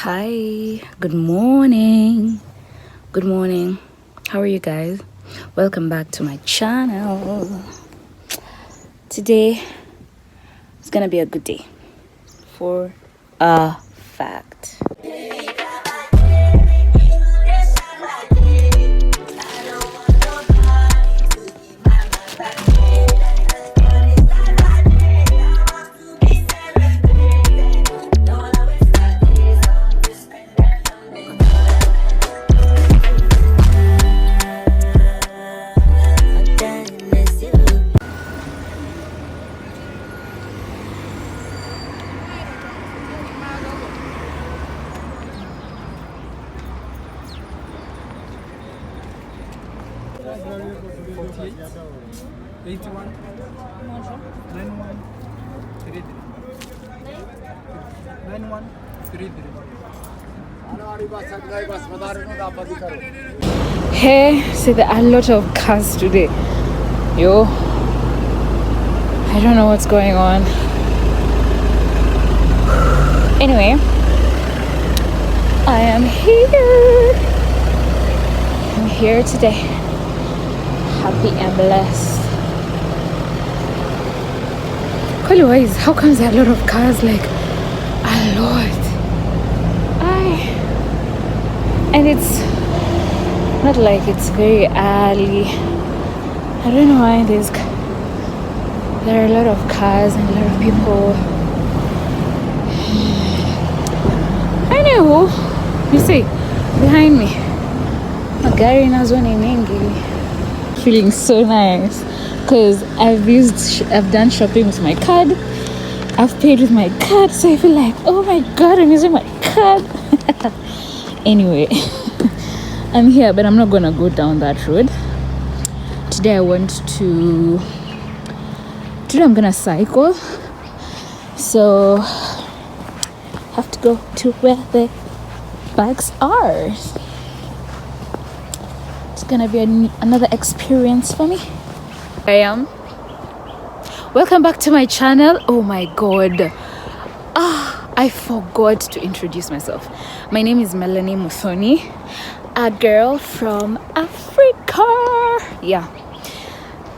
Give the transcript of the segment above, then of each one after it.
Hi, good morning. Good morning. How are you guys? Welcome back to my channel. Today is gonna be a good day for a fact. Hey, see, there are a lot of cars today. Yo, I don't know what's going on. Anyway, I am here. I'm here today. Happy and blessed. Otherwise, how comes there are a lot of cars? Like, a lot. And it's not like it's very early. I don't know why there are a lot of cars and a lot of people. I know. You see, behind me, magari nazo ni mingi. Feeling so nice because I've done shopping with my card. I've paid with my card, so I feel like, oh my god, I'm using my card. Anyway, I'm here, but I'm not gonna go down that road. Today I'm gonna cycle, so I have to go to where the bikes are. It's gonna be another experience for me. I am. Welcome back to my channel. Oh my god, I forgot to introduce myself. My name is Melanie Muthoni, a girl from Africa. Yeah.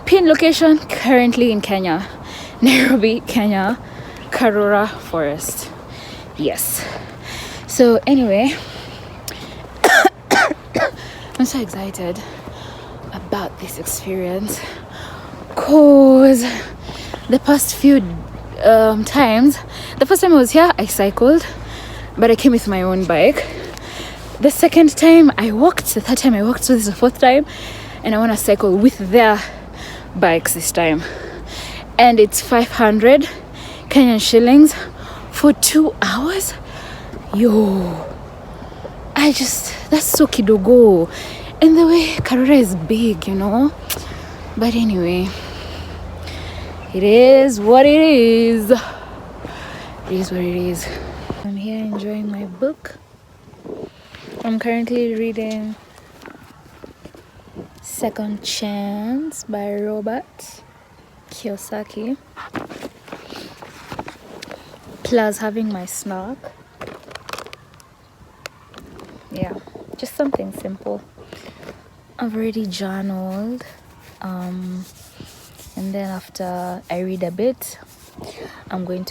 Pin location currently in Kenya, Nairobi, Kenya, Karura Forest. Yes. So anyway, I'm so excited about this experience cause the past few times, the first time I was here I cycled, but I came with my own bike. The second time I walked, the third time I walked, so this is the fourth time, and I want to cycle with their bikes this time, and it's 500 Kenyan shillings for 2 hours. Yo, that's so kidogo, and the way Karura is big, you know. But anyway, it is what it is. It is what it is. I'm here enjoying my book. I'm currently reading Second Chance by Robert Kiyosaki. Plus having my snack. Yeah, just something simple. I've already journaled. And then after I read a bit, I'm gonna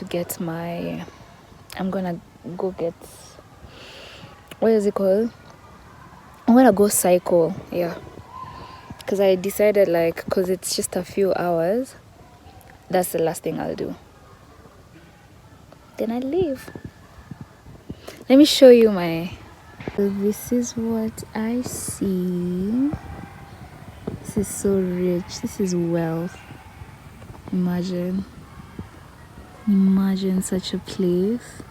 go get, what is it called? I'm gonna go cycle, yeah. Because I decided, like, because it's just a few hours, that's the last thing I'll do. Then I leave. Let me show you this is what I see. This is so rich. This is wealth. Imagine such a place.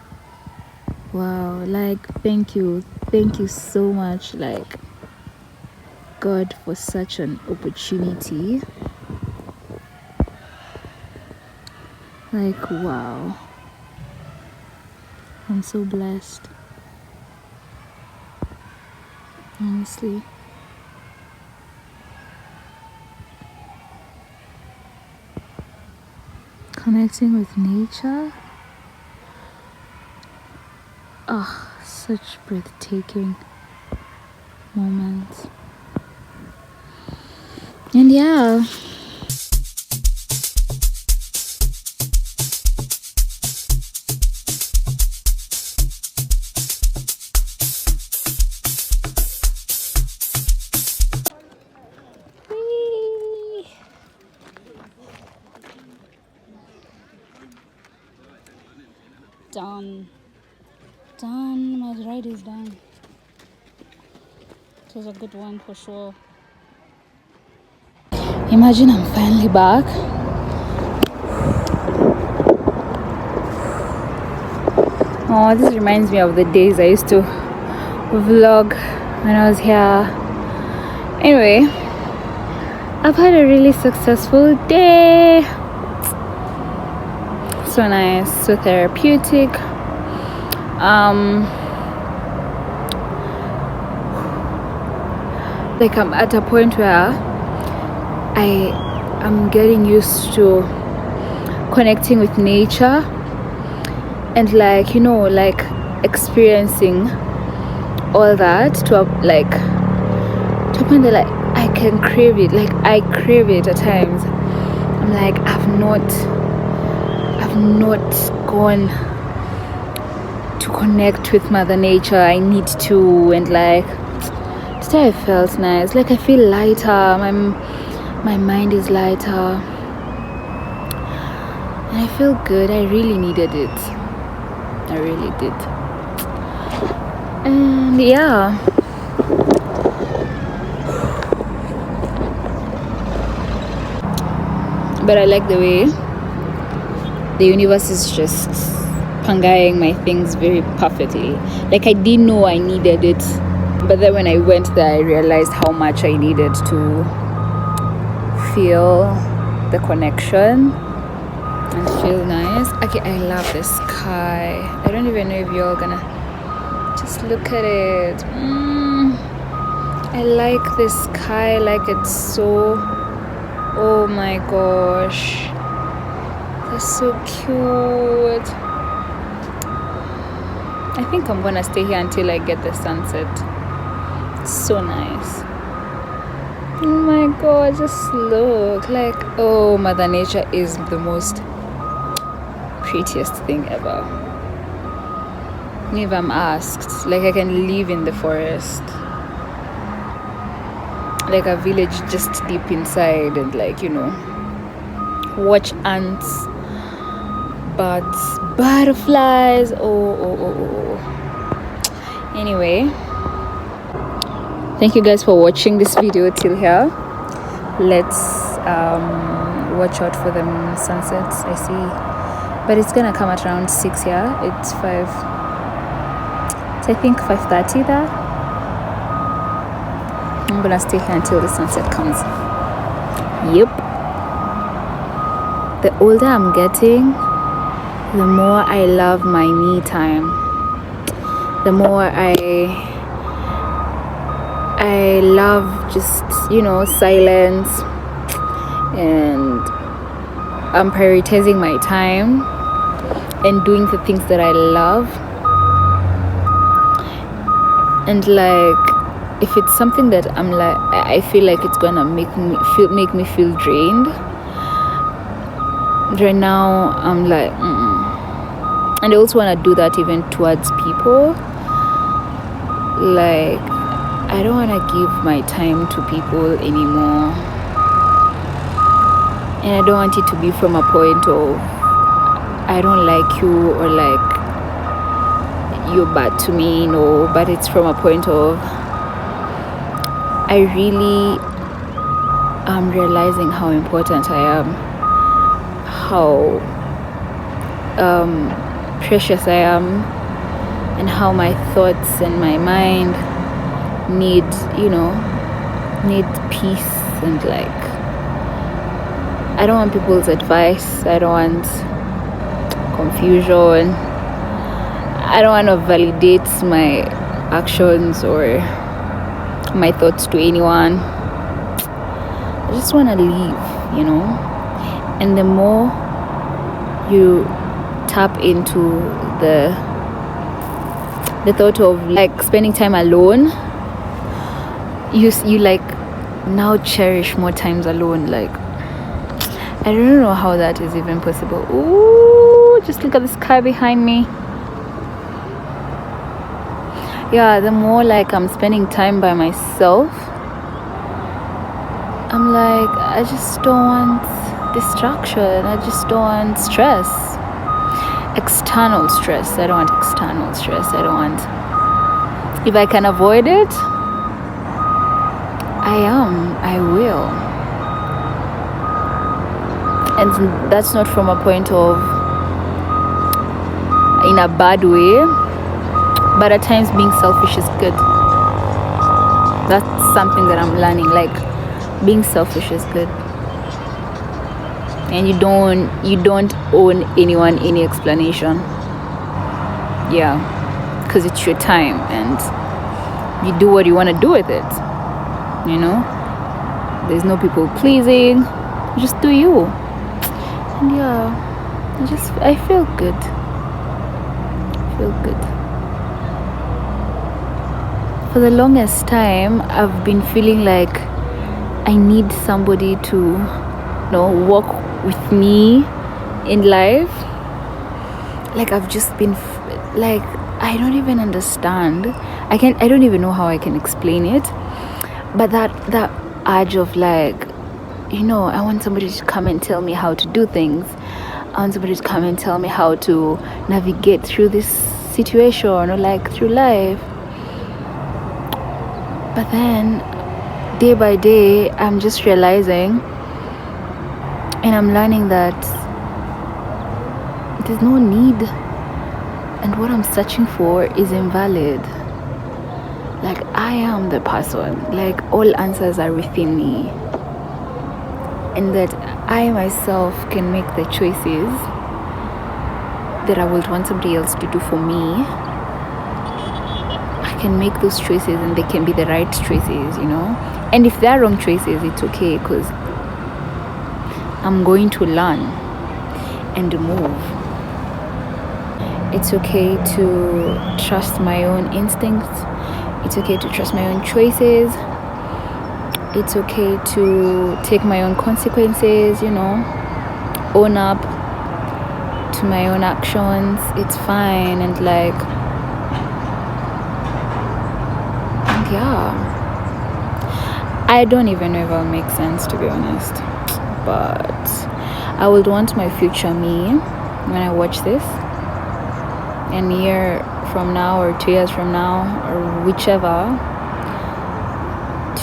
Wow, like, thank you so much, like, God, for such an opportunity. Like, wow, I'm so blessed, honestly. Connecting with nature. Oh, such breathtaking moments. And yeah, done. My ride is done. It was a good one for sure. Imagine I'm finally back. Oh, this reminds me of the days I used to vlog when I was here. Anyway, I've had a really successful day. So nice, so therapeutic. Like I'm at a point where I am getting used to connecting with nature and like, you know, like experiencing all that to a point that like I can crave it. Like I crave it at times. I'm like, I've not gone to connect with Mother Nature. I need to. And like today I felt nice. Like I feel lighter. My mind is lighter, and I feel good. I really needed it. I really did. And yeah, but I like the way the universe is just pangaing my things very perfectly. Like I didn't know I needed it, but then when I went there I realized how much I needed to feel the connection and feel nice. Okay, I love the sky. I don't even know if you're gonna just look at it. I like the sky, like it's so, oh my gosh, that's so cute. I think I'm gonna stay here until I get the sunset. It's so nice. Oh my god, just look. Like, oh, Mother Nature is the most prettiest thing ever. If I'm asked, like I can live in the forest, like a village just deep inside, and like, you know, watch ants, birds, butterflies. Oh. Anyway, thank you guys for watching this video till here. Let's watch out for them sunsets. I see, but it's gonna come at around 6 here. It's 5. I think 5:30 there. I'm gonna stay here until the sunset comes. Yep. The older I'm getting, the more I love my me time. The more I love just, you know, silence, and I'm prioritizing my time and doing the things that I love. And like, if it's something that I'm like, I feel like it's gonna make me feel drained, right now I'm like, and I also want to do that even towards people. Like, I don't want to give my time to people anymore, and I don't want it to be from a point of I don't like you or like you're bad to me, no, but it's from a point of I really am realizing how important I am, how precious I am, and how my thoughts and my mind need peace. And like, I don't want people's advice, I don't want confusion, I don't want to validate my actions or my thoughts to anyone. I just want to live, you know. And the more you tap into the the thought of like spending time alone, you like now cherish more times alone. Like, I don't know how that is even possible. Ooh, just look at the sky behind me. Yeah, the more like I'm spending time by myself, I'm like, I just don't want distraction. I just don't want stress. External stress. I don't want external stress. I don't want. If I can avoid it, I will. And that's not from a point of in a bad way, but at times being selfish is good. That's something that I'm learning. Like, being selfish is good, and you don't owe anyone any explanation. Yeah, because it's your time and you do what you want to do with it. You know, there's no people pleasing. You just do you. And yeah, I feel good. For the longest time, I've been feeling like I need somebody to, walk with me in life. Like, I've just been like, I don't even understand. I don't even know how I can explain it. But that urge of like, I want somebody to come and tell me how to do things. I want somebody to come and tell me how to navigate through this situation or like through life. But then day by day, I'm just realizing and I'm learning that there's no need, and what I'm searching for is invalid. Like, I am the person, like all answers are within me, and that I myself can make the choices that I would want somebody else to do for me. I can make those choices and they can be the right choices, and if they're wrong choices, it's okay, because I'm going to learn and move. It's okay to trust my own instincts. It's okay to trust my own choices. It's okay to take my own consequences, own up to my own actions. It's fine. And like, yeah, I don't even know if it'll make sense, to be honest, but I would want my future me, when I watch this, and a year from now or 2 years from now or whichever,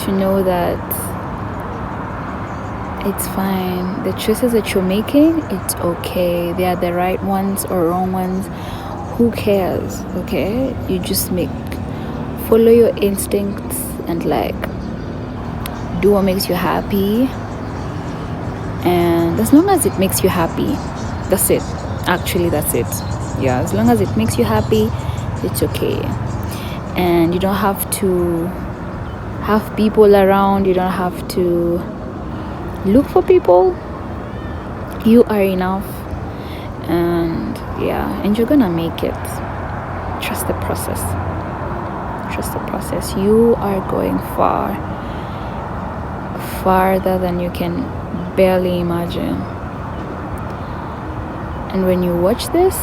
to know that it's fine. The choices that you're making, it's okay. They are the right ones or wrong ones. Who cares? Okay, you just follow your instincts and like do what makes you happy, and as long as it makes you happy, that's it. Actually, that's it. Yeah, as long as it makes you happy, it's okay. And you don't have to have people around. You don't have to look for people. You are enough, and you're gonna make it. Trust the process. You are going farther than you can barely imagine. And when you watch this,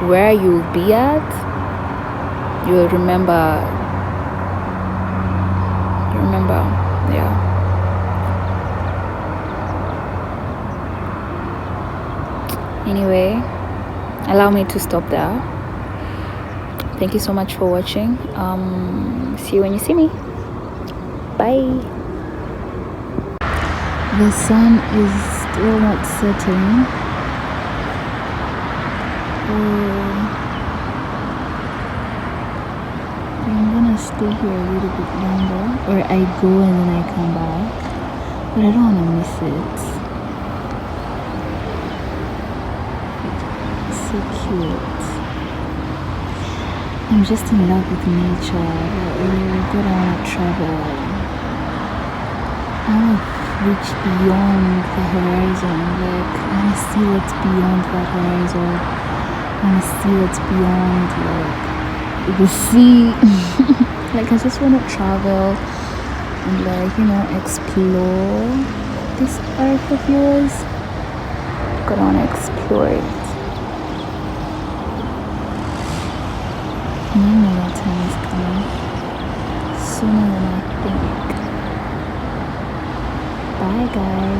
where you'll be at, you'll remember. Yeah. Anyway, allow me to stop there. Thank you so much for watching. See you when you see me. Bye. The sun is still not setting. I'm gonna stay here a little bit longer, or I go and then I come back, but I don't want to miss it. It's so cute. I'm just in love with nature. God, I want to travel. I want to reach beyond the horizon. Like, I want to see what's beyond that horizon. I want to see what's beyond, like, the sea. Like I just want to travel and like, you know, explore this earth of yours. Gonna want to explore it. You know that time is coming sooner than I think. Bye guys.